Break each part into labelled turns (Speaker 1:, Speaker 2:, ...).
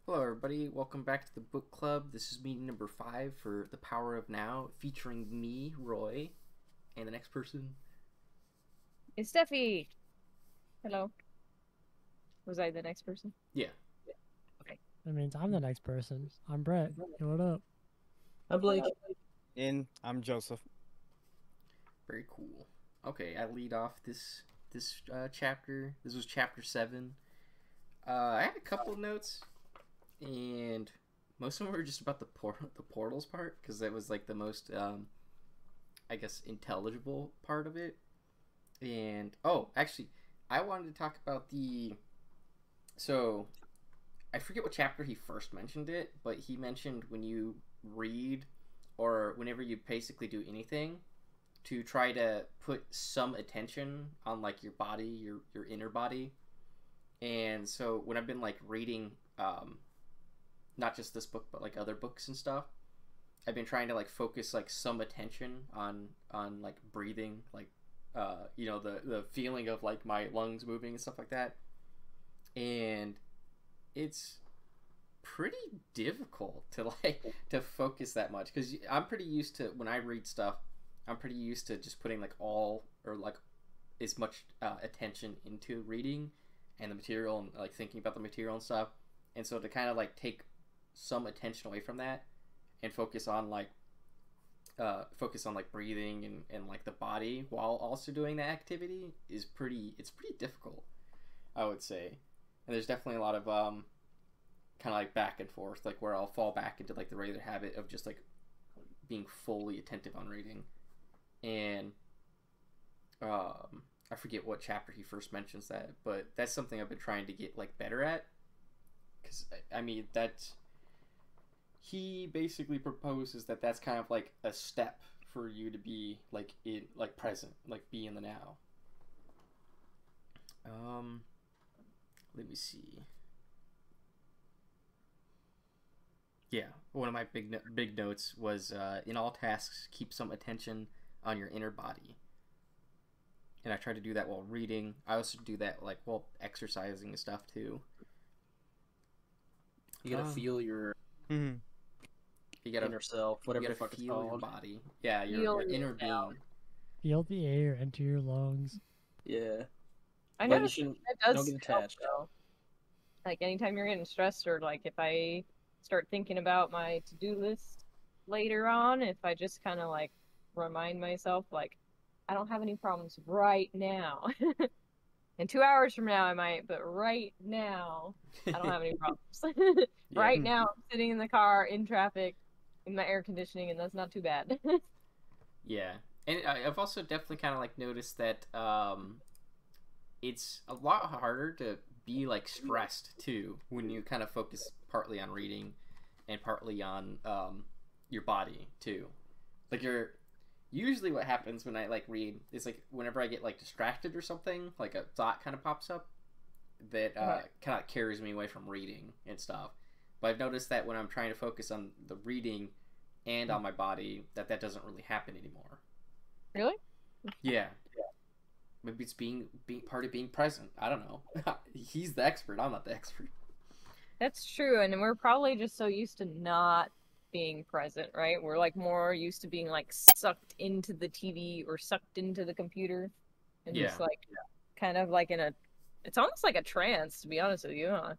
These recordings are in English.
Speaker 1: Hello, everybody. Welcome back to the book club. This is meeting number 5 for The Power of Now, featuring me, Roy, and the next person.
Speaker 2: It's Steffi. Hello. Was I the next person?
Speaker 1: Yeah.
Speaker 2: Okay.
Speaker 3: That means I'm the next person. I'm Brett. Hey, what up?
Speaker 4: I'm Blake.
Speaker 5: And I'm Joseph.
Speaker 1: Very cool. Okay, I lead off this chapter. This was chapter 7. I had a couple of notes, and most of them were just about the portals part, because that was like the most, I guess, intelligible part of it. And actually, I wanted to talk about so I forget what chapter he first mentioned it, but he mentioned when you read or whenever you basically do anything to try to put some attention on like your body, your inner body. And so when I've been like reading not just this book but like other books and stuff, I've been trying to like focus like some attention on like breathing, like the feeling of like my lungs moving and stuff like that. And it's pretty difficult to like to focus that much because I'm pretty used to when I read stuff. I'm pretty used to just putting like all or like as much attention into reading and the material and like thinking about the material and stuff. And so to kind of like take some attention away from that and focus on like breathing and like the body while also doing the activity is pretty difficult, I would say. And there's definitely a lot of kind of like back and forth, like where I'll fall back into like the regular habit of just like being fully attentive on reading. And I forget what chapter he first mentions that, but that's something I've been trying to get like better at. Because I mean that he basically proposes that that's kind of like a step for you to be like in like present, like be in the now. Let me see. Yeah, one of my big notes was in all tasks, keep some attention on your inner body. And I try to do that while reading. I also do that like while exercising and stuff too.
Speaker 4: You gotta feel your
Speaker 5: Mm-hmm.
Speaker 1: You gotta
Speaker 4: inner self,
Speaker 1: you
Speaker 4: whatever
Speaker 1: gotta
Speaker 4: the fuck it's
Speaker 1: feel your
Speaker 4: called.
Speaker 1: body. Yeah,
Speaker 2: Feel
Speaker 1: your inner
Speaker 2: yourself.
Speaker 1: being.
Speaker 3: Feel the air enter your lungs.
Speaker 4: Yeah.
Speaker 2: I
Speaker 4: But
Speaker 2: know
Speaker 4: you shouldn't.
Speaker 2: that
Speaker 4: Don't
Speaker 2: does
Speaker 4: get
Speaker 2: help
Speaker 4: attached.
Speaker 2: though. Like anytime you're getting stressed or like if I start thinking about my to-do list later on, if I just kind of like remind myself like I don't have any problems right now. In 2 hours from now I might, but right now I don't have any problems.
Speaker 1: Yeah.
Speaker 2: Right now I'm sitting in the car in traffic in my air conditioning and that's not too bad.
Speaker 1: Yeah. And I've also definitely kind of like noticed that it's a lot harder to be like stressed too when you kind of focus partly on reading and partly on your body too. Like you're usually what happens when I like read is like whenever I get like distracted or something, like a thought kind of pops up that kind of carries me away from reading and stuff. But I've noticed that when I'm trying to focus on the reading and on my body, that doesn't really happen anymore.
Speaker 2: Really?
Speaker 1: Yeah, maybe it's being part of being present. I don't know. He's the expert. I'm not the expert.
Speaker 2: That's true, and we're probably just so used to not being present, right? We're like more used to being like sucked into the TV or sucked into the computer and
Speaker 1: Yeah,
Speaker 2: just like kind of like in a it's almost like a trance, to be honest with you, huh?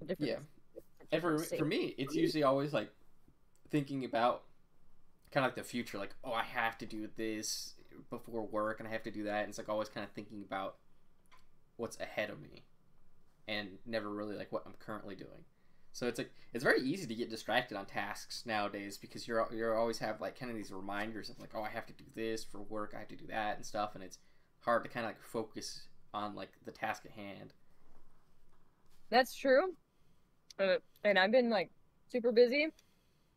Speaker 2: A different
Speaker 1: yeah.
Speaker 2: a
Speaker 1: And
Speaker 2: different
Speaker 1: for
Speaker 2: state.
Speaker 1: me, it's usually always like thinking about kind of like the future. Like, oh, I have to do this before work, and I have to do that. And it's like always kind of thinking about what's ahead of me, and never really like what I'm currently doing. So it's like it's very easy to get distracted on tasks nowadays because you're always have like kind of these reminders of like, oh, I have to do this for work, I have to do that and stuff, and it's hard to kind of like focus on like the task at hand.
Speaker 2: That's true. And I've been like super busy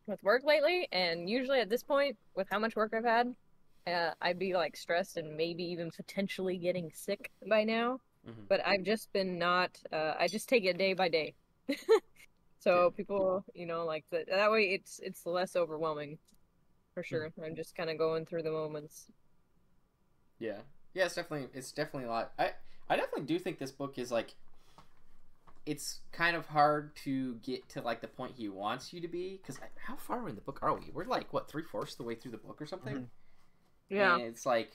Speaker 2: with work lately, and usually at this point, with how much work I've had, I'd be like stressed and maybe even potentially getting sick by now.
Speaker 1: Mm-hmm.
Speaker 2: But I've just been not, I just take it day by day.
Speaker 1: Yeah.
Speaker 2: So people, like that way it's less overwhelming for
Speaker 1: Mm-hmm.
Speaker 2: sure. I'm just kind of going through the moments.
Speaker 1: Yeah, yeah. It's definitely a lot. I definitely do think this book is like it's kind of hard to get to like the point he wants you to be, because how far in the book are we? We're like what, 3/4 of the way through the book or something.
Speaker 2: Yeah.
Speaker 1: And it's like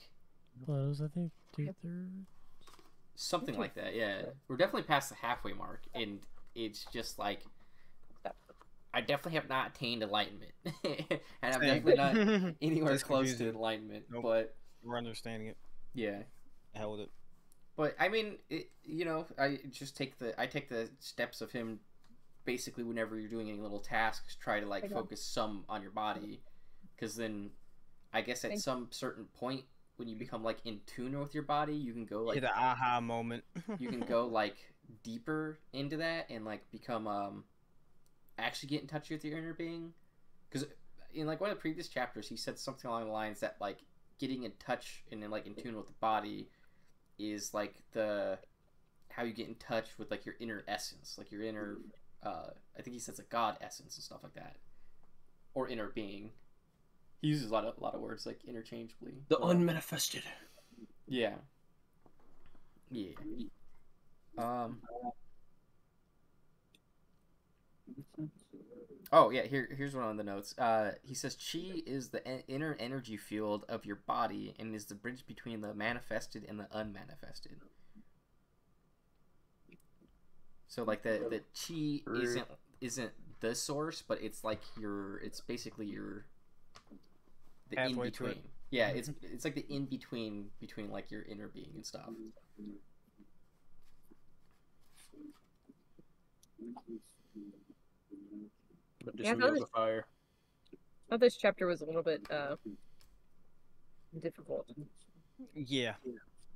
Speaker 3: Close, I think 2/3.
Speaker 1: something like that. Yeah, we're definitely past the halfway mark, and it's just like I definitely have not attained enlightenment, and I'm
Speaker 5: Same.
Speaker 1: definitely not anywhere
Speaker 5: Just
Speaker 1: close to
Speaker 5: confusing.
Speaker 1: enlightenment.
Speaker 5: Nope.
Speaker 1: But
Speaker 5: We're understanding it.
Speaker 1: yeah.
Speaker 5: Hell with it.
Speaker 1: But I mean, I take the steps of him. Basically, whenever you're doing any little tasks, try to like focus some on your body, because then, I guess at some certain point when you become like in tune with your body, you can go like
Speaker 5: Hit an aha moment.
Speaker 1: you can go like deeper into that and like become actually get in touch with your inner being. Because in like one of the previous chapters, he said something along the lines that like getting in touch and then like in tune with the body is like how you get in touch with like your inner essence, like your inner I think he says a god essence and stuff like that, or inner being. He uses a lot of words like interchangeably.
Speaker 4: The unmanifested.
Speaker 1: Yeah. Oh yeah, here's one of the notes. He says chi is the inner energy field of your body and is the bridge between the manifested and the unmanifested. So like the chi isn't the source, but it's like it's basically the in
Speaker 5: Halfway to
Speaker 1: between.
Speaker 5: it.
Speaker 1: Yeah, it's like the in between like your inner being and stuff.
Speaker 4: But do
Speaker 2: Yeah,
Speaker 4: some
Speaker 2: I thought
Speaker 4: yoga fire.
Speaker 2: I thought this chapter was a little bit difficult.
Speaker 5: Yeah.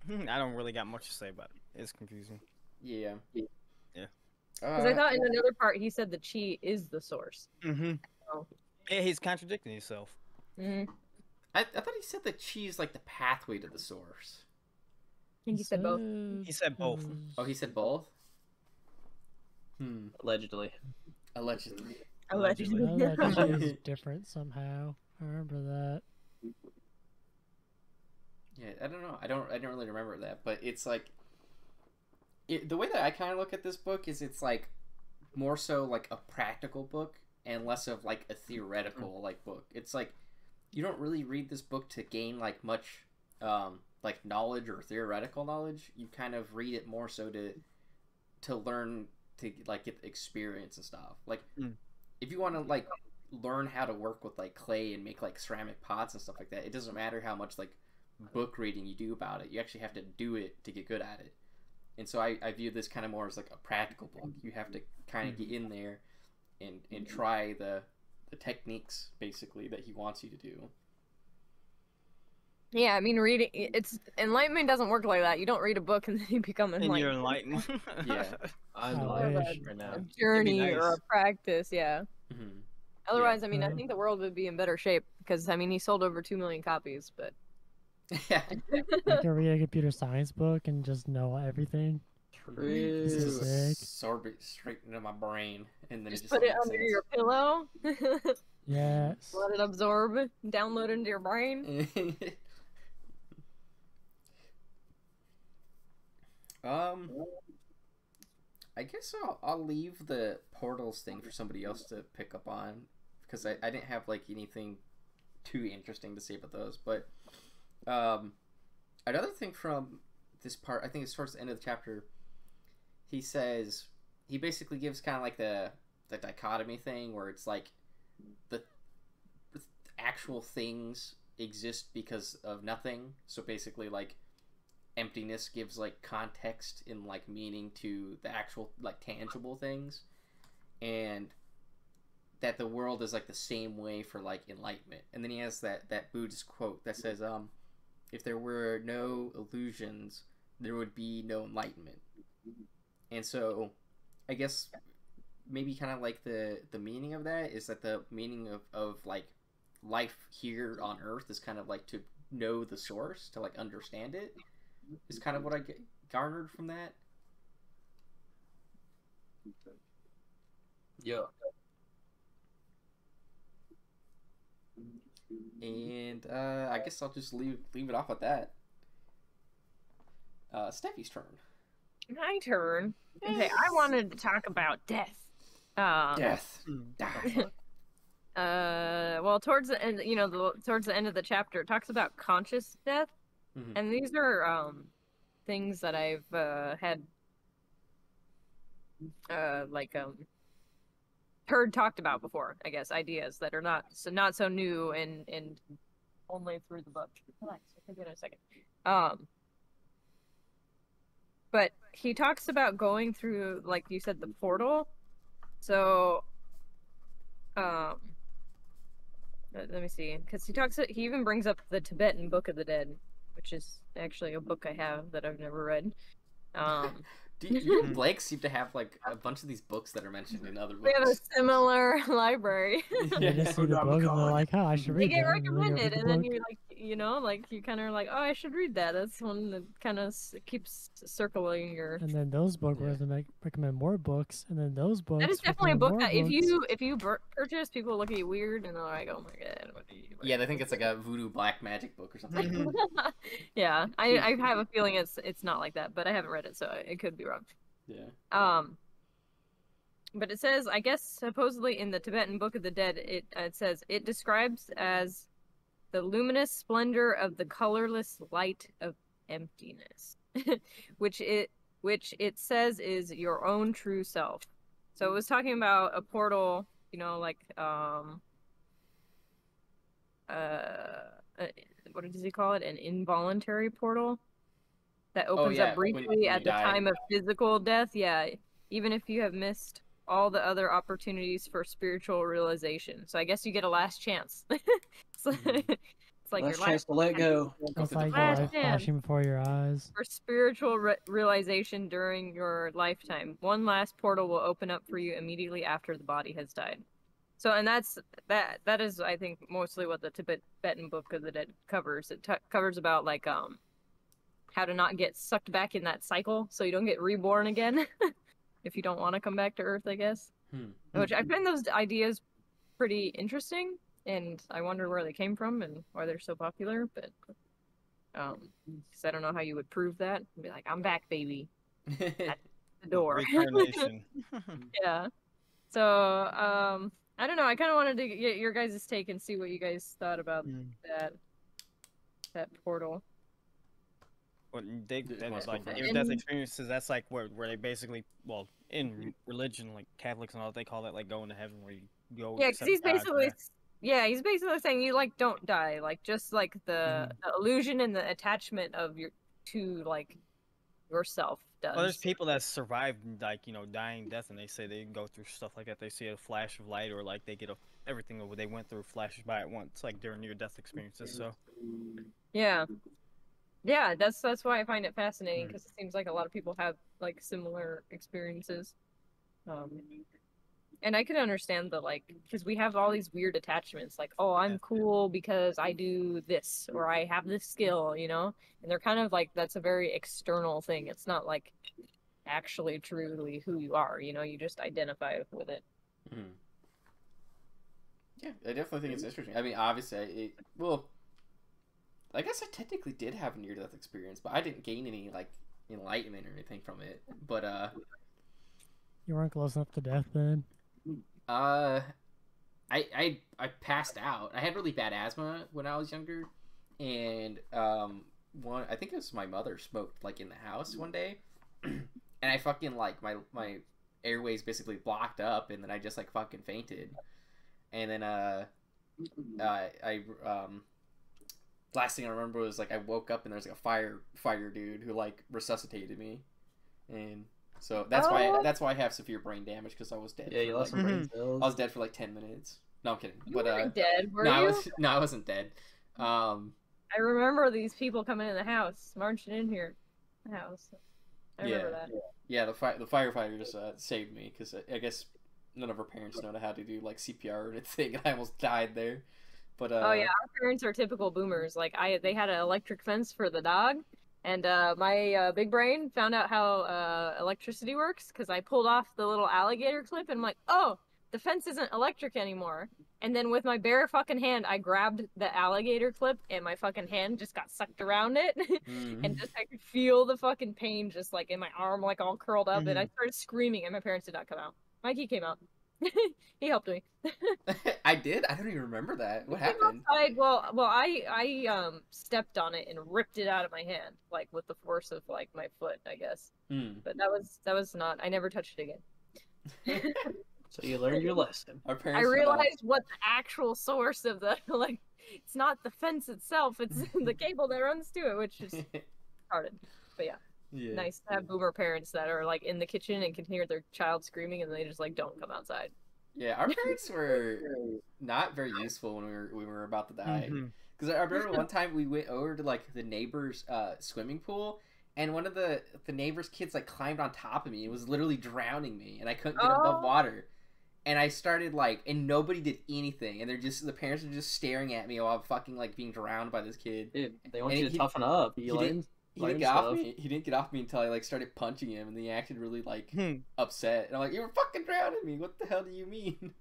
Speaker 5: I don't really got much to say about it. It's confusing.
Speaker 1: Yeah.
Speaker 5: Yeah.
Speaker 2: Because I thought in another part he said the chi is the source.
Speaker 5: Mm-hmm.
Speaker 2: Oh.
Speaker 5: Yeah, he's contradicting himself.
Speaker 2: Mm-hmm.
Speaker 1: I thought he said that chi is like the pathway to the source.
Speaker 2: I think he said both.
Speaker 5: He said both.
Speaker 1: Oh, he said both?
Speaker 4: Allegedly.
Speaker 1: Allegedly.
Speaker 2: Allegedly.
Speaker 3: Oh, that chi is different somehow. I remember that.
Speaker 1: Yeah, I don't know. I don't really remember that, but it's like the way that I kind of look at this book is it's like more so like a practical book and less of like a theoretical like book. It's like you don't really read this book to gain like much like knowledge or theoretical knowledge. You kind of read it more so to learn, to like get the experience and stuff. Like if you want to like learn how to work with like clay and make like ceramic pots and stuff like that, it doesn't matter how much like book reading you do about it. You actually have to do it to get good at it. And so I view this kind of more as like a practical book. You have to kind of get in there and try the techniques basically that he wants you to do.
Speaker 2: Yeah, I mean, reading it's enlightenment doesn't work like that. You don't read a book and then you become
Speaker 5: And you're
Speaker 2: enlightened.
Speaker 5: enlightened.
Speaker 1: Yeah.
Speaker 4: I'm
Speaker 3: I
Speaker 4: like
Speaker 3: wish.
Speaker 4: right now.
Speaker 2: A journey
Speaker 5: nice.
Speaker 2: or a practice, yeah.
Speaker 1: Mm-hmm.
Speaker 2: Otherwise, I mean, I
Speaker 3: Right.
Speaker 2: think the world would be in better shape because I mean, he sold over 2 million copies, but
Speaker 1: Yeah.
Speaker 3: You can read a computer science book and just know everything. This is
Speaker 4: True.
Speaker 3: sick.
Speaker 1: Absorb it straight into my brain, and then
Speaker 2: just
Speaker 1: it
Speaker 2: put it
Speaker 1: makes
Speaker 2: under
Speaker 1: sense.
Speaker 2: your pillow.
Speaker 3: Yes.
Speaker 2: Let it absorb, download into your brain.
Speaker 1: I guess I'll leave the portals thing for somebody else to pick up on, because I didn't have like anything too interesting to say about those. But another thing from this part, I think it's towards the end of the chapter, he says, he basically gives kind of like the dichotomy thing where it's like the actual things exist because of nothing. So basically like emptiness gives like context and like meaning to the actual like tangible things, and that the world is like the same way for like enlightenment. And then he has that Buddhist quote that says, if there were no illusions, there would be no enlightenment. And so I guess maybe kind of like the meaning of that is that the meaning of like life here on earth is kind of like to know the source, to like understand it, is kind of what I garnered from that.
Speaker 4: Yeah.
Speaker 1: And I guess I'll just leave it off at that. Steffi's turn.
Speaker 2: My turn. Okay, I wanted to talk about death.
Speaker 1: Death. Die.
Speaker 2: Well, towards the end, towards the end of the chapter, it talks about conscious death,
Speaker 1: Mhm.
Speaker 2: and these are things that I've had heard talked about before. I guess ideas that are not so new and only through the book. Relax, I'll take it in a second. But he talks about going through, like you said, the portal. So, let me see, because he even brings up the Tibetan Book of the Dead, which is actually a book I have that I've never read.
Speaker 1: You and Blake seem to have like a bunch of these books that are mentioned in other
Speaker 2: We have a
Speaker 1: books.
Speaker 2: similar library.
Speaker 3: They just see the book and they're like, "Oh, I should
Speaker 2: They
Speaker 3: read
Speaker 2: get
Speaker 3: that." And then they go read
Speaker 2: recommended,
Speaker 3: the
Speaker 2: and then
Speaker 3: book.
Speaker 2: you're like, you kind of like, oh, I should read that. That's one that kind of keeps circling your.
Speaker 3: And then those books
Speaker 1: Yeah.
Speaker 3: recommend more books, and then those books
Speaker 2: That is definitely a
Speaker 3: recommend
Speaker 2: book
Speaker 3: more
Speaker 2: that
Speaker 3: books.
Speaker 2: if you purchase, people look at you weird and they're like, oh my god, what are you?
Speaker 1: Yeah, they think it's like a voodoo black magic book or something.
Speaker 2: Yeah, I have a feeling it's not like that, but I haven't read it, so it could be wrong.
Speaker 1: Yeah.
Speaker 2: But it says, I guess supposedly in the Tibetan Book of the Dead, it says it describes as the luminous splendor of the colorless light of emptiness, which it says is your own true self. So it was talking about a portal, like what does he call it? An involuntary portal that opens
Speaker 1: yeah,
Speaker 2: up briefly
Speaker 1: when
Speaker 2: at
Speaker 1: you
Speaker 2: the
Speaker 1: die.
Speaker 2: time of physical death. Yeah, even if you have missed all the other opportunities for spiritual realization. So I guess you get a last chance. It's like
Speaker 4: Last
Speaker 2: your
Speaker 4: chance to let go.
Speaker 3: It's
Speaker 1: through the
Speaker 3: like
Speaker 2: last
Speaker 3: life
Speaker 2: chance
Speaker 3: flashing before your eyes.
Speaker 2: for spiritual realization during your lifetime. One last portal will open up for you immediately after the body has died. So, and that is, I think, mostly what the Tibetan Book of the Dead covers. It covers about like how to not get sucked back in that cycle, so you don't get reborn again if you don't want to come back to Earth, I guess. Which I find those ideas pretty interesting, and I wonder where they came from and why they're so popular. But because I don't know how you would prove that. Be like, I'm back, baby, at the door.
Speaker 5: Reincarnation.
Speaker 2: Yeah. So, I don't know. I kind of wanted to get your guys' take and see what you guys thought about that portal.
Speaker 5: Well, that
Speaker 1: Let's
Speaker 5: was
Speaker 1: go
Speaker 5: like
Speaker 1: first.
Speaker 5: near-death experiences. That's like where they basically, well, in religion, like Catholics and all, they call that like going to heaven, where you go.
Speaker 2: Yeah, because
Speaker 5: accept
Speaker 2: he's
Speaker 5: God
Speaker 2: basically,
Speaker 5: there.
Speaker 2: he's basically saying you like don't die, like just like the illusion and the attachment of to like yourself does.
Speaker 5: Well, there's people that survive like dying death, and they say they go through stuff like that. They see a flash of light, or like they get everything that they went through flashes by at once, like during near-death experiences. So
Speaker 2: yeah, that's why I find it fascinating, because it seems like a lot of people have like similar experiences. And I can understand the like, because we have all these weird attachments, like, oh, I'm cool because I do this, or I have this skill, and they're kind of like, that's a very external thing. It's not like actually truly who you are, you just identify with it.
Speaker 1: Yeah, I definitely think it's interesting. I mean, obviously, I guess I technically did have a near-death experience, but I didn't gain any like enlightenment or anything from it. But
Speaker 3: You weren't close enough to death then.
Speaker 1: I passed out. I had really bad asthma when I was younger, and I think it was my mother smoked like in the house one day, and I fucking like my airways basically blocked up, and then I just like fucking fainted, and then last thing I remember was like I woke up and there was like a fire dude who like resuscitated me, and so that's why I have severe brain damage, because I was dead.
Speaker 4: Yeah, you lost some brain cells.
Speaker 1: I was dead for like 10 minutes. No, I'm kidding.
Speaker 2: You weren't dead, were you?
Speaker 1: I wasn't dead.
Speaker 2: I remember these people coming in the house, marching in here, the house. I remember that.
Speaker 1: Yeah, the firefighters saved me, because I guess none of our parents know how to do like CPR or anything, and I almost died there. But
Speaker 2: oh yeah, our parents are typical boomers. Like they had an electric fence for the dog, and my big brain found out how electricity works, because I pulled off the little alligator clip, and I'm like, oh, the fence isn't electric anymore. And then with my bare fucking hand, I grabbed the alligator clip and my fucking hand just got sucked around it. And just I could feel the fucking pain just like in my arm, like all curled up. And I started screaming and my parents did not come out. Mikey came out. He helped me.
Speaker 1: I did? I don't even remember that. What
Speaker 2: He came
Speaker 1: happened?
Speaker 2: outside. Well, I stepped on it and ripped it out of my hand, like with the force of like my foot, I guess. But that was not. I never touched it again.
Speaker 4: So you learned your lesson.
Speaker 1: Our
Speaker 2: I
Speaker 1: parents
Speaker 2: realized what the actual source of the like. It's not the fence itself; it's the cable that runs to it, which is retarded. But yeah,
Speaker 1: yeah.
Speaker 2: nice to have boomer parents that are like in the kitchen and can hear their child screaming, and they just like don't come outside.
Speaker 1: Yeah, our parents were not very useful when we were about to die. Because I remember one time we went over to like the neighbor's swimming pool, and one of the neighbor's kids like climbed on top of me. It was literally drowning me, and I couldn't get above water. And I started like, and nobody did anything, and the parents were just staring at me while I'm fucking like being drowned by this kid.
Speaker 4: Dude, they want
Speaker 1: And
Speaker 4: you to toughen up.
Speaker 1: He didn't get off me. He didn't get off me until I like started punching him, and he acted really like upset. And I'm like, "You were fucking drowning me. What the hell do you mean?"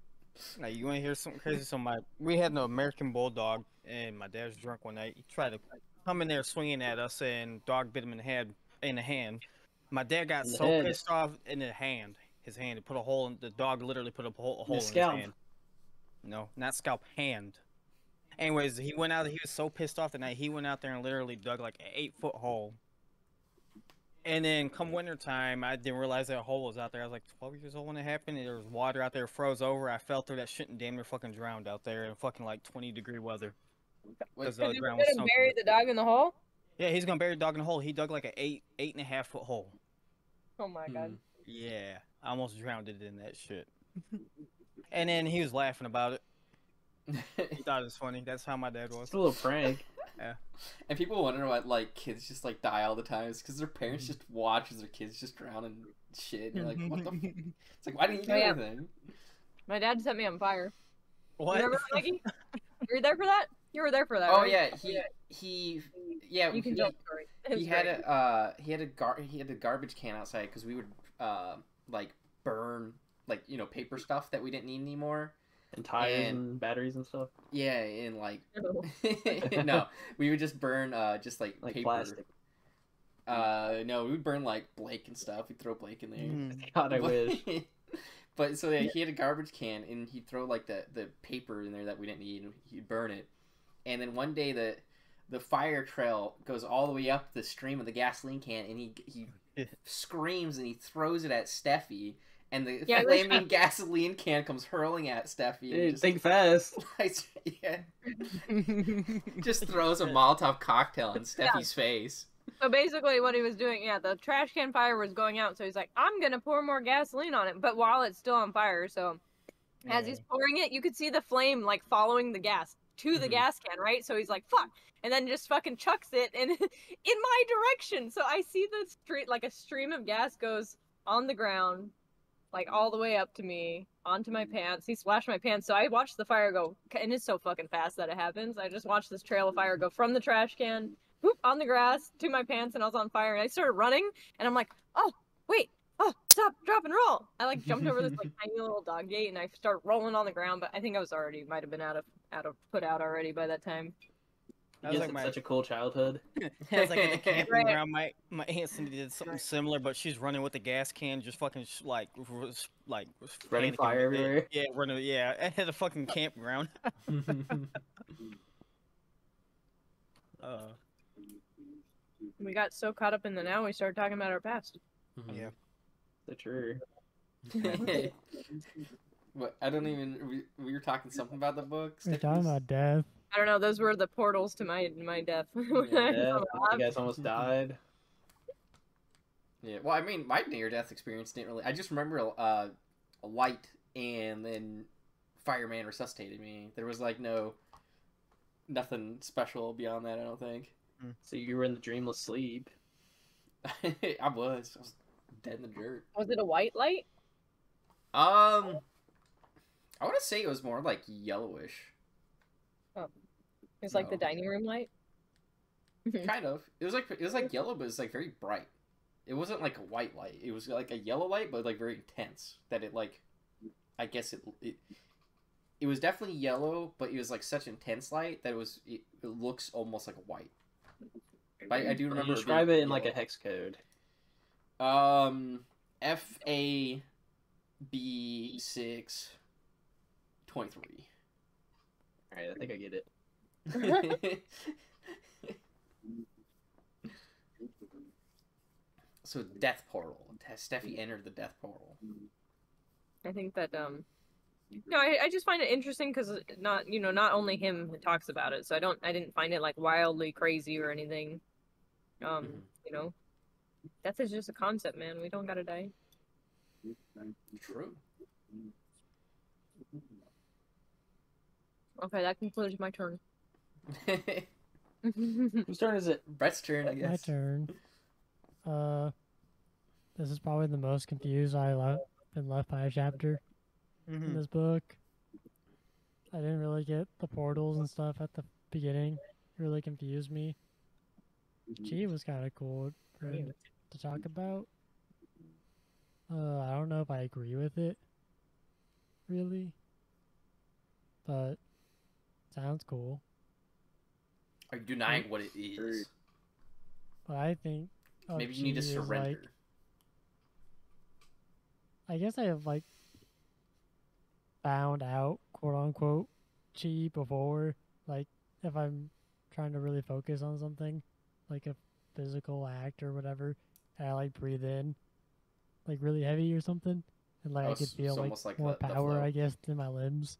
Speaker 5: Now you want to hear something crazy? So we had an American bulldog, and my dad was drunk one night. He tried to come in there swinging at us, and dog bit him in the hand. My dad got so pissed off in his hand. It put a hole in the dog. Literally put a hole in his hand. No, not scalp, hand. Anyways, he went out. He was so pissed off that night. He went out there and literally dug like an 8-foot hole. And then come wintertime, I didn't realize that hole was out there. I was like 12 years old when it happened. And there was water out there, froze over. I fell through that shit and damn near fucking drowned out there in fucking like 20-degree weather.
Speaker 2: Because he was gonna bury the dog in the hole?
Speaker 5: Yeah, he's gonna bury the dog in the hole. He dug like an 8.5-foot hole.
Speaker 2: Oh my god.
Speaker 5: Yeah, I almost drowned it in that shit. And then he was laughing about it. He thought it was funny. That's how my dad was.
Speaker 4: It's a little prank.
Speaker 5: Yeah.
Speaker 1: And people wonder why like kids just like die all the time. It's because their parents just watch as their kids just drown and shit. And you're like, what the? It's like, why didn't you do anything?
Speaker 2: My dad set me on fire.
Speaker 5: What?
Speaker 2: Remember, Mikey? You were there for that? You were there for that.
Speaker 1: Oh
Speaker 2: right?
Speaker 1: yeah,
Speaker 2: You can tell the story.
Speaker 1: He had a garbage can outside because we would like burn like paper stuff that we didn't need anymore.
Speaker 4: And tires and batteries and stuff.
Speaker 1: Yeah, and like no, we would just burn just like paper.
Speaker 4: Plastic.
Speaker 1: No, we would burn like Blake and stuff. We'd throw Blake in there.
Speaker 4: God, I wish.
Speaker 1: But so yeah, he had a garbage can and he'd throw like the paper in there that we didn't need and he'd burn it. And then one day the fire trail goes all the way up the stream of the gasoline can and he screams and he throws it at Steffi. And the flaming gasoline can comes hurling at Steffi.
Speaker 4: Dude, think fast.
Speaker 1: Just throws a Molotov cocktail in Steffi's face.
Speaker 2: So basically what he was doing, the trash can fire was going out, so he's like, I'm gonna pour more gasoline on it, but while it's still on fire, so as he's pouring it, you could see the flame, like, following the gas to the gas can, right? So he's like, fuck, and then just fucking chucks it in my direction, so I see the street, like, a stream of gas goes on the ground, like, all the way up to me, onto my pants. He splashed my pants, so I watched the fire go, and it's so fucking fast that it happens. I just watched this trail of fire go from the trash can, whoop, on the grass, to my pants, and I was on fire, and I started running, and I'm like, oh, wait, oh, stop, drop, and roll. I, like, jumped over this, like, tiny little dog gate, and I start rolling on the ground, but I think I was already, might have been put out already by that time.
Speaker 5: That was like
Speaker 4: such a cool childhood.
Speaker 5: It was like in the campground. My aunt Cindy did something similar, but she's running with the gas can, just fucking
Speaker 4: Running fire everywhere.
Speaker 5: Yeah, running. Yeah, at a fucking campground.
Speaker 2: We got so caught up in the now, we started talking about our past.
Speaker 5: Yeah,
Speaker 4: that's true.
Speaker 1: What? I don't even. We were talking something about the book.
Speaker 3: We're talking about death.
Speaker 2: I don't know. Those were the portals to my death.
Speaker 4: You guys almost died.
Speaker 1: Yeah. Well, I mean, my near-death experience didn't really. I just remember a light, and then fireman resuscitated me. There was like nothing special beyond that. I don't think.
Speaker 4: So you were in the dreamless sleep.
Speaker 1: I was dead in the dirt.
Speaker 2: Was it a white light?
Speaker 1: I want to say it was more like yellowish.
Speaker 2: Oh, it's like the dining room light.
Speaker 1: Kind of. It was like yellow, but it's like very bright. It wasn't like a white light. It was like a yellow light, but like very intense. That it like I guess it was definitely yellow, but it was like such intense light that it looks almost like white. But I do
Speaker 4: Can
Speaker 1: remember
Speaker 4: you describe it in
Speaker 1: being
Speaker 4: like a
Speaker 1: yellow.
Speaker 4: hex code.
Speaker 1: FAB623.
Speaker 4: Alright, I think I get it.
Speaker 1: So death portal. Steffi entered the death portal.
Speaker 2: I think that no, I just find it interesting because not only him talks about it, so I didn't find it like wildly crazy or anything. Death is just a concept, man. We don't gotta die.
Speaker 1: True.
Speaker 2: Okay, that concludes my turn.
Speaker 4: Whose turn is it?
Speaker 1: Brett's turn, I guess.
Speaker 3: My turn. This is probably the most confused been left by a chapter in this book. I didn't really get the portals and stuff at the beginning. It really confused me. Chi was kind of cool for him to talk about. I don't know if I agree with it, really, but sounds cool.
Speaker 1: Are you denying what it is?
Speaker 3: But I think
Speaker 1: Maybe you need to
Speaker 3: Chi is,
Speaker 1: surrender.
Speaker 3: like, I guess I have like found out, quote unquote, chi before. Like if I'm trying to really focus on something, like a physical act or whatever, and I like breathe in like really heavy or something, and like I could feel
Speaker 1: it's
Speaker 3: like
Speaker 1: almost like
Speaker 3: more
Speaker 1: the
Speaker 3: power,
Speaker 1: flow.
Speaker 3: I guess, in my limbs.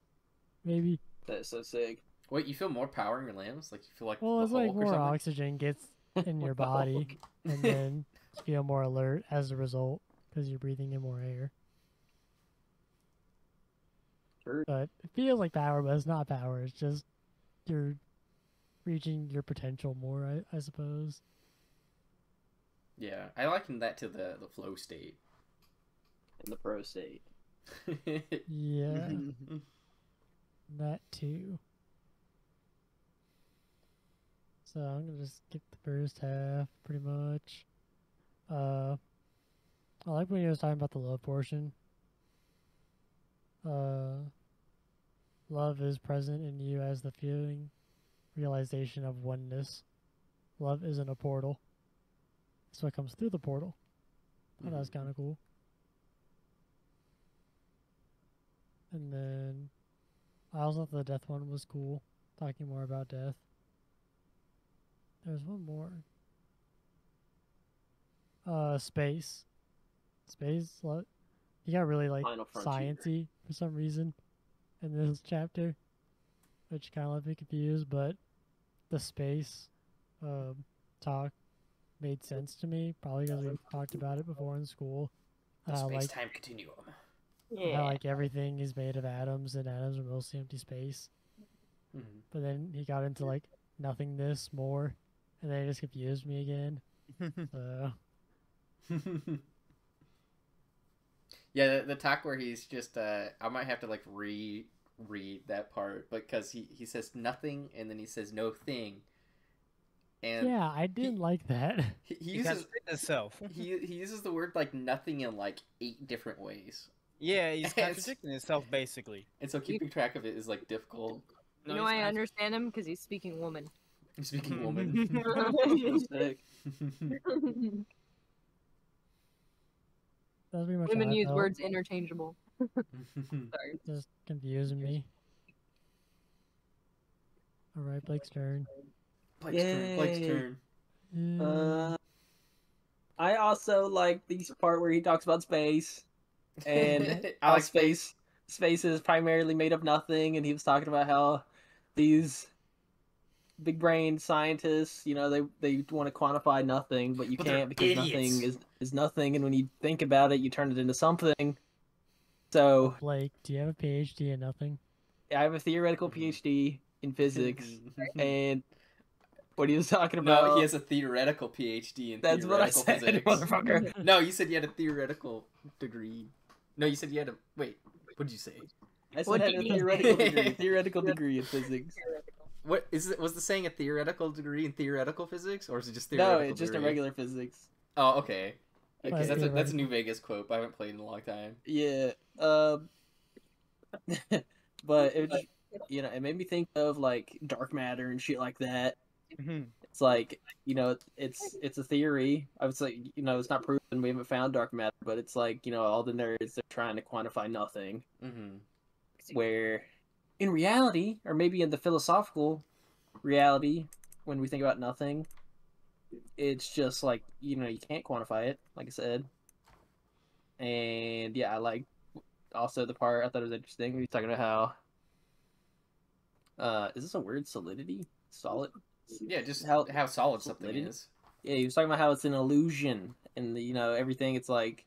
Speaker 3: Maybe.
Speaker 4: That's so sick.
Speaker 1: Wait, you feel more power in your limbs? Like you feel like
Speaker 3: Well,
Speaker 1: the
Speaker 3: it's like
Speaker 1: Hulk or
Speaker 3: more
Speaker 1: something?
Speaker 3: oxygen gets in your body, and then you feel more alert as a result because you're breathing in more air.
Speaker 4: Sure.
Speaker 3: But it feels like power, but it's not power. It's just you're reaching your potential more, I suppose.
Speaker 1: Yeah, I liken that to the flow state.
Speaker 4: In the pro state.
Speaker 3: Yeah, that too. So I'm gonna just skip the first half, pretty much. I like when he was talking about the love portion. Love is present in you as the feeling, realization of oneness. Love isn't a portal. So it comes through the portal. Oh, that's kind of cool. And then I also thought the death one was cool. Talking more about death. There's one more. Space. Space. He got really like
Speaker 4: Final frontier.
Speaker 3: sciencey for some reason in this chapter, which kind of left me confused. But the space talk made sense to me, probably because we've talked about it before in school.
Speaker 1: The
Speaker 3: Like
Speaker 1: space-time continuum.
Speaker 2: Yeah.
Speaker 3: how like everything is made of atoms, and atoms are mostly empty space. But then he got into like nothingness more, and then it just confused me again. So
Speaker 1: Yeah, the talk where he's just I might have to like read that part because he says nothing and then he says no thing. And
Speaker 3: yeah, I didn't like that.
Speaker 1: he
Speaker 5: He
Speaker 1: uses
Speaker 5: contradicted himself.
Speaker 1: he uses the word like nothing in like 8 different ways.
Speaker 5: Yeah, he's
Speaker 1: It's-
Speaker 5: contradicting himself basically.
Speaker 1: And so keeping track of it is like difficult.
Speaker 2: You know, I understand him because he's speaking woman.
Speaker 1: He's speaking woman.
Speaker 4: Sick.
Speaker 3: That's pretty much
Speaker 2: Women
Speaker 3: how I
Speaker 2: use
Speaker 3: felt.
Speaker 2: words interchangeable. Sorry.
Speaker 3: Just confusing me. All right, Blake's turn.
Speaker 1: Blake's turn. Blake's
Speaker 4: Yay.
Speaker 1: turn.
Speaker 3: Yeah.
Speaker 4: I also like the part where he talks about space and
Speaker 1: I
Speaker 4: how
Speaker 1: like space.
Speaker 4: space is primarily made of nothing, and he was talking about how these big brain scientists, they want to quantify nothing, but you
Speaker 1: But they're
Speaker 4: can't because
Speaker 1: idiots.
Speaker 4: nothing is nothing, and when you think about it, you turn it into something. So
Speaker 3: Blake, do you have a PhD in nothing?
Speaker 4: I have a theoretical PhD in physics, and what he was talking
Speaker 1: No,
Speaker 4: about.
Speaker 1: he has a theoretical PhD in
Speaker 4: That's what I
Speaker 1: theoretical
Speaker 4: said,
Speaker 1: physics.
Speaker 4: motherfucker.
Speaker 1: No, you said you had a theoretical degree. No, you said you had a wait. What did you say?
Speaker 4: I said
Speaker 2: What
Speaker 4: I
Speaker 2: do
Speaker 4: had a
Speaker 2: you mean?
Speaker 4: theoretical degree in physics.
Speaker 1: What is it? Was the saying a theoretical degree in theoretical physics, or is it just
Speaker 4: No,
Speaker 1: theoretical?
Speaker 4: it's just a
Speaker 1: degree?
Speaker 4: regular physics.
Speaker 1: Oh, okay.
Speaker 3: Like
Speaker 1: Because that's a
Speaker 3: theoretical.
Speaker 1: New Vegas quote. But I haven't played in a long time.
Speaker 4: Yeah. But it just, it made me think of like dark matter and shit like that.
Speaker 5: Mhm.
Speaker 4: It's like, it's a theory. I would say, it's not proven. We haven't found dark matter, but it's like, all the nerds, they're trying to quantify nothing.
Speaker 1: Mm-hmm.
Speaker 4: Where in reality, or maybe in the philosophical reality, when we think about nothing, it's just like, you can't quantify it, like I said. And yeah, I like also the part I thought it was interesting. We were talking about how, is this a word? Solidity? Solid?
Speaker 1: Yeah, just how solid something
Speaker 4: solidity?
Speaker 1: is.
Speaker 4: Yeah, he was talking about how it's an illusion, and everything. It's like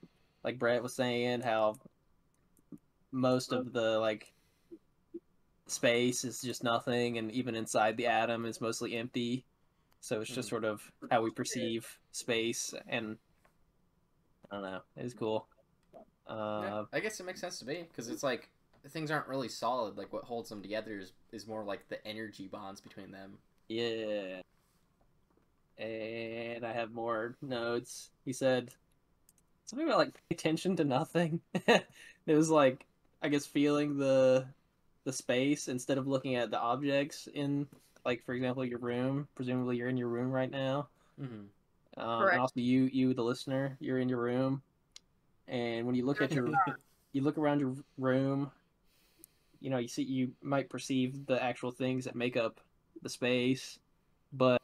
Speaker 4: Brett was saying, how most of the like space is just nothing, and even inside the atom is mostly empty. So it's just sort of how we perceive space, and I don't know. It's cool.
Speaker 1: Yeah, I guess it makes sense to me because it's like things aren't really solid. Like what holds them together is more like the energy bonds between them.
Speaker 4: Yeah. And I have more notes. He said something about like pay attention to nothing. It was like, I guess, feeling the space instead of looking at the objects in, like, for example, your room. Presumably you're in your room right now.
Speaker 1: Mm-hmm.
Speaker 4: And also you the listener, you're in your room, and when you look at you look around your room, you might perceive the actual things that make up the space, but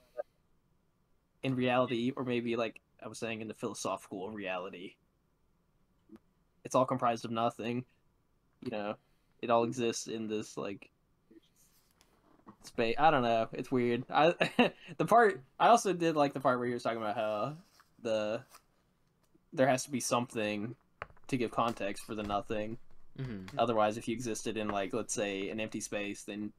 Speaker 4: in reality, or maybe like I was saying in the philosophical reality, it's all comprised of nothing. It all exists in this like space. I don't know. It's weird. I also did like the part where he was talking about how there has to be something to give context for the nothing.
Speaker 1: Mm-hmm.
Speaker 4: Otherwise, if you existed in, like, let's say, an empty space, then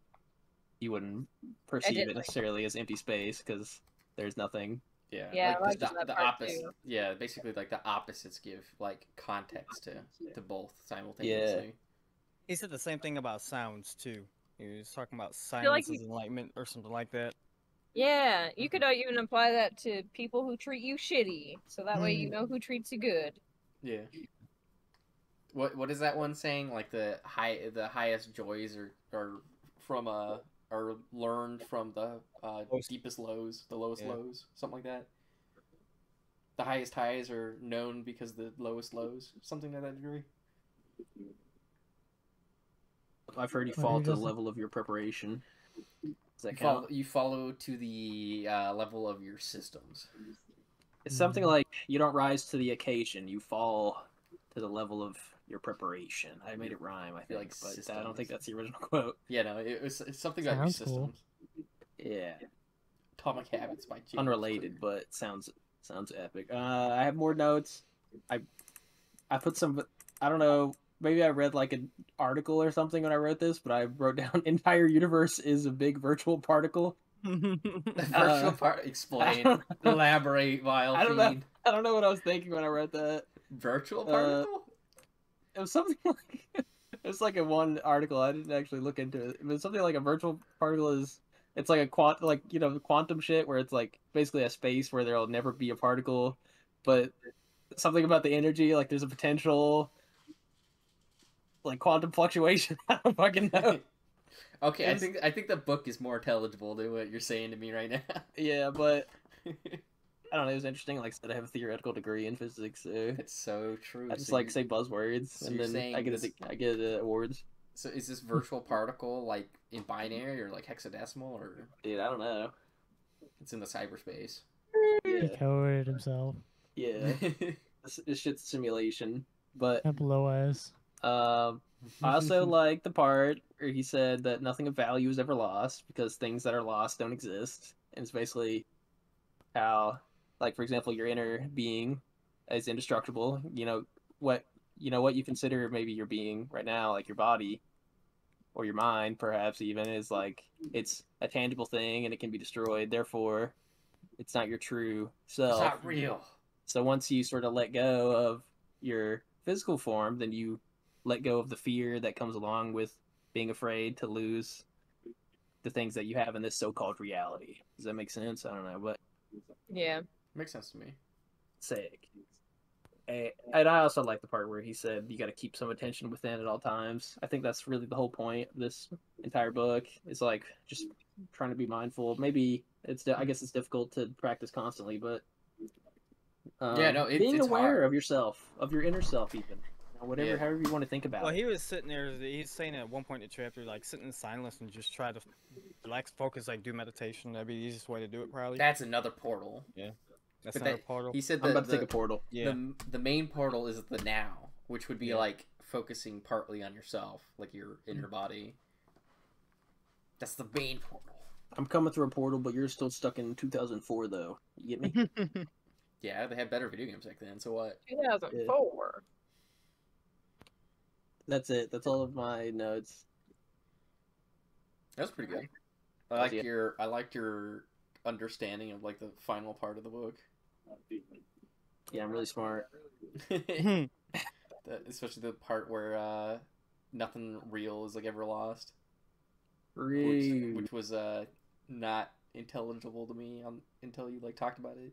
Speaker 4: you wouldn't perceive it necessarily as empty space because there's nothing.
Speaker 1: Yeah,
Speaker 2: Yeah,
Speaker 1: like
Speaker 2: I like
Speaker 1: the
Speaker 2: that part
Speaker 1: opposite.
Speaker 2: too.
Speaker 1: Yeah, basically like the opposites give like context to both
Speaker 4: Yeah.
Speaker 1: simultaneously.
Speaker 5: He said the same thing about sounds too. He was talking about
Speaker 2: feel like
Speaker 5: silence as enlightenment or something like that.
Speaker 2: Yeah, you could even apply that to people who treat you shitty, so that way you know who treats you good.
Speaker 1: Yeah. What is that one saying? Like the highest joys are from are learned from the deepest lows, the lowest lows, something like that. The highest highs are known because the lowest lows, something to that degree.
Speaker 4: I've heard you
Speaker 3: What
Speaker 4: fall
Speaker 3: he
Speaker 4: to the
Speaker 3: doesn't-
Speaker 4: level of your preparation. Does that count?
Speaker 1: You follow to the level of your systems.
Speaker 4: It's something like you don't rise to the occasion; you fall to the level of your preparation. I made it rhyme, I think,
Speaker 1: like
Speaker 4: but I
Speaker 1: systems.
Speaker 4: don't think that's the original quote.
Speaker 1: Yeah, no, it's something about your
Speaker 3: Sounds cool.
Speaker 1: systems.
Speaker 4: Yeah,
Speaker 1: Atomic Habits by James
Speaker 4: unrelated,
Speaker 1: Clear.
Speaker 4: but sounds epic. I have more notes. I put some. I don't know. Maybe I read like an article or something when I wrote this, but I wrote down entire universe is a big virtual particle.
Speaker 1: Virtual part. Explain.
Speaker 4: I
Speaker 1: Elaborate, Vile
Speaker 4: don't know.
Speaker 1: Fiend.
Speaker 4: I don't know what I was thinking when I wrote that.
Speaker 1: Virtual particle?
Speaker 4: It was something like it was like a one article. I didn't actually look into it. It was something like a virtual particle is it's like a quantum shit where it's like basically a space where there'll never be a particle, but something about the energy, like there's a potential like quantum fluctuation. I don't fucking know.
Speaker 1: Okay, I think the book is more intelligible than what you're saying to me right now.
Speaker 4: Yeah, but I don't know. It was interesting. Like I said, I have a theoretical degree in physics, so
Speaker 1: It's so true.
Speaker 4: I just
Speaker 1: So
Speaker 4: like say buzzwords,
Speaker 1: so
Speaker 4: and
Speaker 1: you're
Speaker 4: then
Speaker 1: saying
Speaker 4: I get awards.
Speaker 1: So is this virtual particle like in binary or like hexadecimal or
Speaker 4: Dude, I don't know.
Speaker 1: it's in the cyberspace?
Speaker 3: He
Speaker 4: Yeah,
Speaker 3: coded himself.
Speaker 4: yeah. This shit's simulation, but
Speaker 3: At below us.
Speaker 4: I also like the part where he said that nothing of value is ever lost because things that are lost don't exist. And it's basically how, like, for example, your inner being is indestructible. What what you consider maybe your being right now, like your body or your mind, perhaps even, is like it's a tangible thing and it can be destroyed. Therefore, it's not your true
Speaker 1: It's
Speaker 4: self.
Speaker 1: not real.
Speaker 4: So once you sort of let go of your physical form, then you let go of the fear that comes along with being afraid to lose the things that you have in this so-called reality. Does that make sense? I don't know, but
Speaker 2: Yeah.
Speaker 1: Makes sense to me.
Speaker 4: sick. And I also like the part where he said you got to keep some attention within at all times. I think that's really the whole point of this entire book. Is like just trying to be mindful. Maybe I guess it's difficult to practice constantly, but
Speaker 1: Yeah, no,
Speaker 4: being
Speaker 1: it's
Speaker 4: aware
Speaker 1: hard.
Speaker 4: of yourself, of your inner self, even whatever,
Speaker 1: Yeah.
Speaker 4: however you want to think about
Speaker 5: Well,
Speaker 4: it.
Speaker 5: he was sitting there. He's saying at one point in the chapter, like, sit in silence and just try to relax, focus, like, do meditation. That'd be the easiest way to do it, probably.
Speaker 1: That's another portal.
Speaker 5: That's
Speaker 1: But
Speaker 5: not a portal.
Speaker 1: he said
Speaker 4: I'm about to take a portal.
Speaker 5: Yeah.
Speaker 1: the main portal is the now, which would be
Speaker 5: Yeah.
Speaker 1: like focusing partly on yourself, like your inner body. That's the main portal.
Speaker 4: I'm coming through a portal, but you're still stuck in 2004, though. You get me?
Speaker 1: Yeah, they had better video games back then. So what?
Speaker 2: 2004.
Speaker 4: That's it. That's all of my notes.
Speaker 1: That was pretty good. I liked your understanding of like the final part of the book.
Speaker 4: Yeah, I'm really smart.
Speaker 1: Especially the part where nothing real is like ever lost,
Speaker 4: Rude.
Speaker 1: which was not intelligible to me until you like talked about it.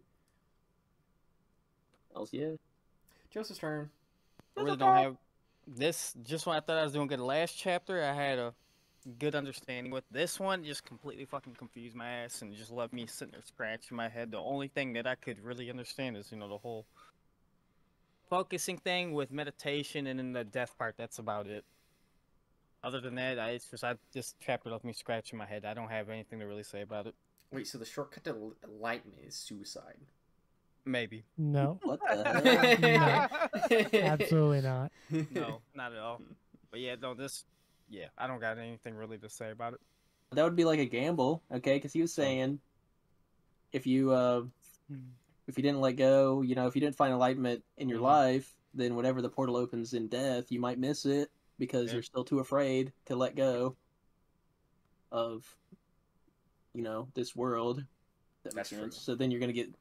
Speaker 4: Else, yeah.
Speaker 1: Joseph's turn.
Speaker 5: I really don't have this. Just when I thought I was doing good last chapter, I had a good understanding with this one. Just completely fucking confused my ass and just left me sitting there scratching my head. The only thing that I could really understand is, the whole focusing thing with meditation and then the death part. That's about it. Other than that, this chapter left me scratching my head. I don't have anything to really say about it.
Speaker 1: Wait, so the shortcut to enlightenment is suicide?
Speaker 5: Maybe.
Speaker 3: No,
Speaker 4: What the hell?
Speaker 3: absolutely not.
Speaker 5: No, not at all. But yeah, no, I don't got anything really to say about it.
Speaker 4: That would be like a gamble, okay? Because he was saying if you didn't let go, if you didn't find enlightenment in your life, then whenever the portal opens in death, you might miss it because you're still too afraid to let go of, this world.
Speaker 1: That's true.
Speaker 4: So then you're gonna get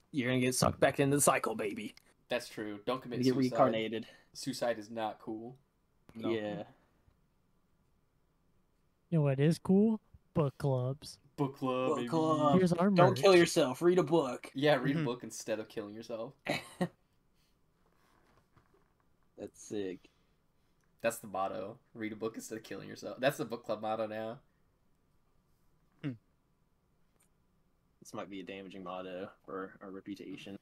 Speaker 4: sucked back into the cycle, baby.
Speaker 1: That's true. Don't commit
Speaker 4: You get
Speaker 1: suicide.
Speaker 4: reincarnated.
Speaker 1: Suicide is not cool.
Speaker 5: No.
Speaker 4: Yeah.
Speaker 3: You know what is cool? Book clubs.
Speaker 1: Book club,
Speaker 4: Book
Speaker 1: baby.
Speaker 4: club.
Speaker 3: Here's our
Speaker 4: Don't kill
Speaker 3: merch.
Speaker 4: yourself. Read a book.
Speaker 1: Yeah, read a book instead of killing yourself.
Speaker 4: That's sick.
Speaker 1: That's the motto. Read a book instead of killing yourself. That's the book club motto now.
Speaker 4: This might be a damaging motto for our reputation.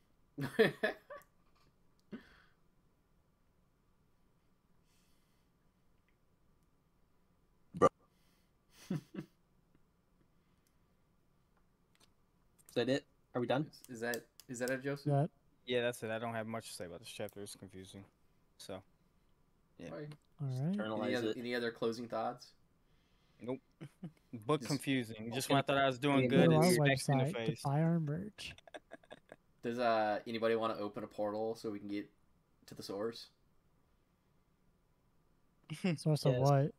Speaker 4: Is that it? Are we done?
Speaker 1: Is that it, Joseph?
Speaker 3: That
Speaker 5: Yeah, that's it. I don't have much to say about this chapter. It's confusing. So, yeah.
Speaker 1: Right.
Speaker 3: all right.
Speaker 4: Internalize
Speaker 1: Any other closing thoughts?
Speaker 5: Nope. Book
Speaker 1: Just-
Speaker 5: confusing. Just when I thought I was doing
Speaker 4: Go
Speaker 5: good,
Speaker 3: Go to our
Speaker 5: it smacks me in the
Speaker 3: website to
Speaker 5: face.
Speaker 3: buy our merch.
Speaker 1: Does anybody want to open a portal so we can get to the source?
Speaker 3: Source of
Speaker 4: Yes.
Speaker 3: what?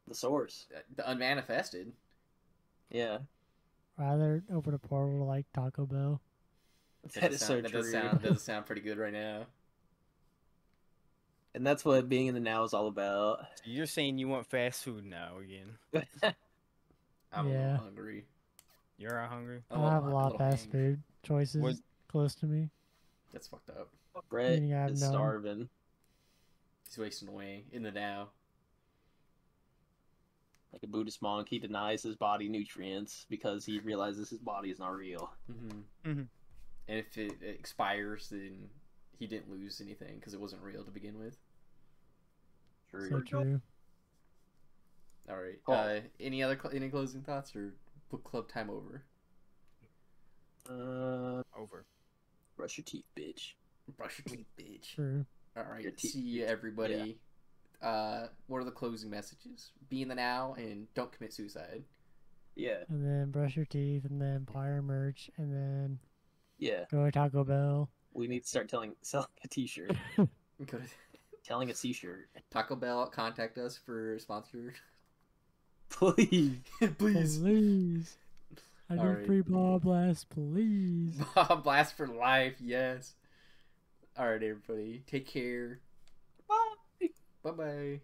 Speaker 4: the source.
Speaker 1: The unmanifested.
Speaker 4: Yeah.
Speaker 3: Rather open a portal to like Taco Bell.
Speaker 4: That is so
Speaker 1: That
Speaker 4: true.
Speaker 1: does sound pretty good right now.
Speaker 4: And that's what being in the now is all about.
Speaker 5: You're saying you want fast food now again?
Speaker 1: I'm a
Speaker 3: Yeah.
Speaker 1: little hungry.
Speaker 5: You're hungry.
Speaker 1: I'm
Speaker 3: I have a
Speaker 1: I'm
Speaker 3: lot of
Speaker 1: little
Speaker 3: fast
Speaker 1: hangry.
Speaker 3: food choices
Speaker 5: What-
Speaker 3: close to me.
Speaker 1: That's fucked up.
Speaker 4: Brett
Speaker 3: Meaning I have
Speaker 4: is
Speaker 3: none.
Speaker 4: starving.
Speaker 1: He's wasting away in the now.
Speaker 4: Like a Buddhist monk, he denies his body nutrients because he realizes his body is not real.
Speaker 1: Mm-hmm.
Speaker 5: Mhm.
Speaker 1: And if it expires, then he didn't lose anything because it wasn't real to begin with.
Speaker 3: So true.
Speaker 1: All right.
Speaker 4: Cool.
Speaker 1: Any closing thoughts or book club time over?
Speaker 5: Over.
Speaker 4: Brush your teeth, bitch.
Speaker 1: Brush your teeth, bitch.
Speaker 3: True.
Speaker 1: All right.
Speaker 4: Your teeth,
Speaker 1: See you, everybody. What are the closing messages? Be in the now and don't commit suicide.
Speaker 4: Yeah,
Speaker 3: And then brush your teeth, and then buy our merch, and then
Speaker 4: yeah.
Speaker 3: go to Taco Bell.
Speaker 4: We need to start selling a T-shirt,
Speaker 1: Go to
Speaker 4: selling a T-shirt,
Speaker 1: Taco Bell. Contact us for a sponsor.
Speaker 4: please.
Speaker 1: Please.
Speaker 3: Please. I need
Speaker 1: Alright.
Speaker 3: free ball blast, please.
Speaker 1: Blast for life. Yes. All right, everybody. Take care.
Speaker 4: Bye.
Speaker 1: Bye bye.